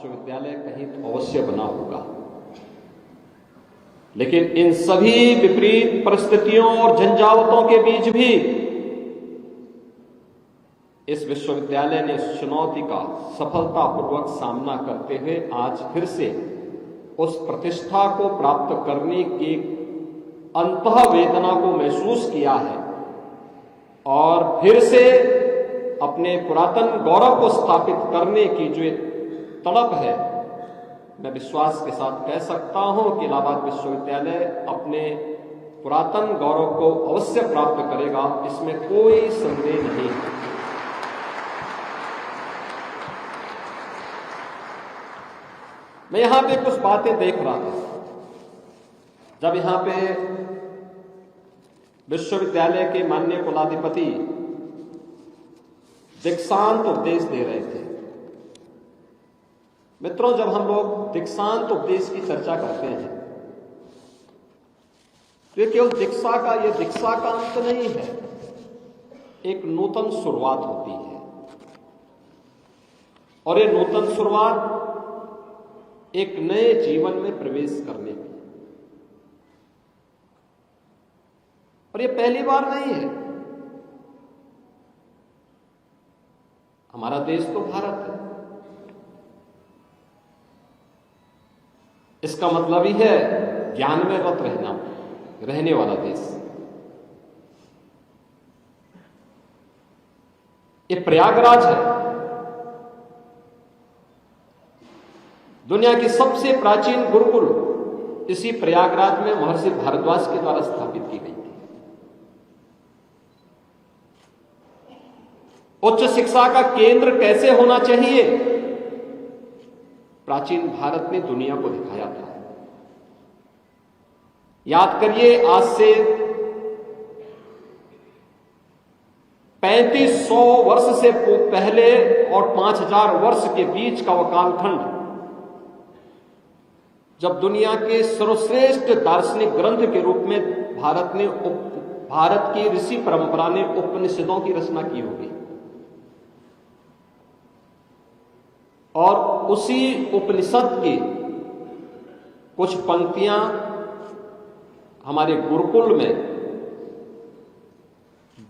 विश्वविद्यालय कहीं तो अवश्य बना होगा, लेकिन इन सभी विपरीत परिस्थितियों और झंझावतों के बीच भी इस विश्वविद्यालय ने इस चुनौती का सफलतापूर्वक सामना करते हुए आज फिर से उस प्रतिष्ठा को प्राप्त करने की अंतः वेदना को महसूस किया है और फिर से अपने पुरातन गौरव को स्थापित करने की जो तड़प है, मैं विश्वास के साथ कह सकता हूं कि इलाहाबाद विश्वविद्यालय अपने पुरातन गौरव को अवश्य प्राप्त करेगा, इसमें कोई संदेह नहीं है। मैं यहां पे कुछ बातें देख रहा था जब यहां पे विश्वविद्यालय के माननीय कुलाधिपति दीक्षांत उपदेश दे रहे थे। मित्रों, जब हम लोग दीक्षांत उपदेश की चर्चा करते हैं तो ये केवल दीक्षा का अंत नहीं है, एक नूतन शुरुआत होती है और ये नूतन शुरुआत एक नए जीवन में प्रवेश करने की, और ये पहली बार नहीं है। हमारा देश तो भारत है, इसका मतलब ही है ज्ञान में रत रहने वाला देश। ये प्रयागराज है, दुनिया की सबसे प्राचीन गुरुकुल इसी प्रयागराज में महर्षि भारद्वाज के द्वारा स्थापित की गई थी। उच्च शिक्षा का केंद्र कैसे होना चाहिए, प्राचीन भारत ने दुनिया को दिखाया था। याद करिए, आज से 3500 वर्ष से पहले और 5000 वर्ष के बीच का वह कालखंड, जब दुनिया के सर्वश्रेष्ठ दार्शनिक ग्रंथ के रूप में भारत की ऋषि परंपरा ने उपनिषदों की रचना की होगी, और उसी उपनिषद की कुछ पंक्तियां हमारे गुरुकुल में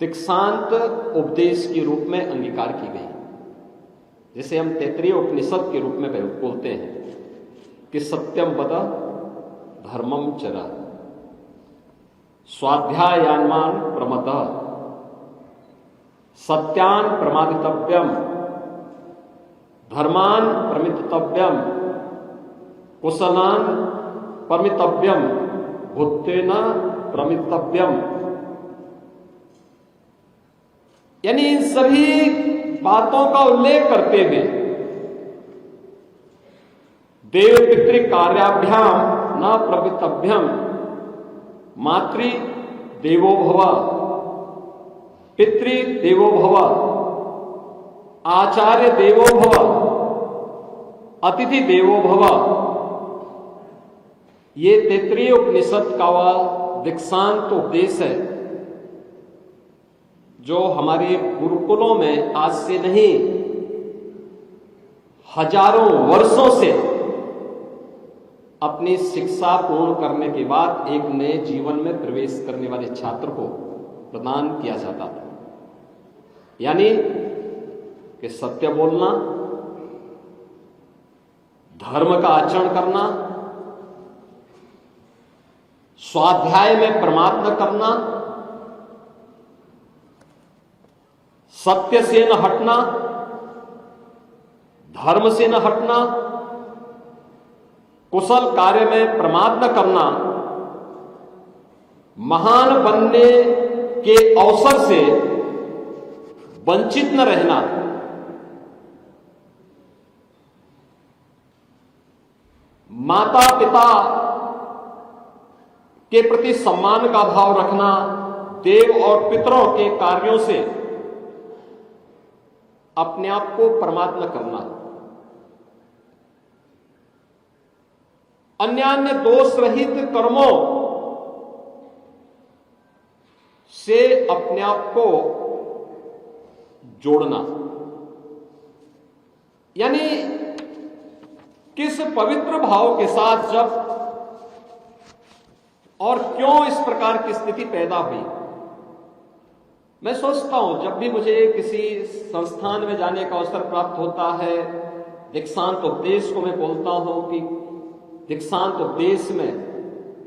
दीक्षांत उपदेश के रूप में अंगीकार की गई, जिसे हम तैत्तिरीय उपनिषद के रूप में बोलते हैं कि सत्यम वद धर्मम चर स्वाध्यायान्मान प्रमद सत्यान प्रमादितव्यम धर्मान प्रमितव्यम कुशलान प्रमितव्यम भूतेन प्रमितव्यम। यानी इन सभी बातों का उल्लेख करते हुए देव पितृ कार्याभ्याम न प्रवितभ्यम मातृ देवो भव पितृ देवो भव आचार्य देवो भव अतिथि देवो भव, ये तैत्तिरीय उपनिषद का वह दीक्षांत उपदेश है जो हमारे गुरुकुलों में आज से नहीं हजारों वर्षों से अपनी शिक्षा पूर्ण करने के बाद एक नए जीवन में प्रवेश करने वाले छात्र को प्रदान किया जाता था। यानी कि सत्य बोलना, धर्म का आचरण करना, स्वाध्याय में प्रमाद न करना, सत्य से न हटना, धर्म से न हटना, कुशल कार्य में प्रमाद न करना, महान बनने के अवसर से वंचित न रहना, माता पिता के प्रति सम्मान का भाव रखना, देव और पितरों के कार्यों से अपने आप को प्रमाद न करना, अन्य दोष रहित कर्मों से अपने आप को जोड़ना। यानी किस पवित्र भाव के साथ जब और क्यों इस प्रकार की स्थिति पैदा हुई। मैं सोचता हूं जब भी मुझे किसी संस्थान में जाने का अवसर प्राप्त होता है, दीक्षांत उपदेश को मैं बोलता हूं कि दीक्षांत उपदेश में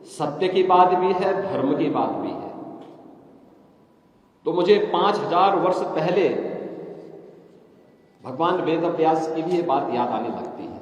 सत्य की बात भी है, धर्म की बात भी है। तो मुझे 5000 वर्ष पहले भगवान वेद व्यास की भी ये बात याद आने लगती है।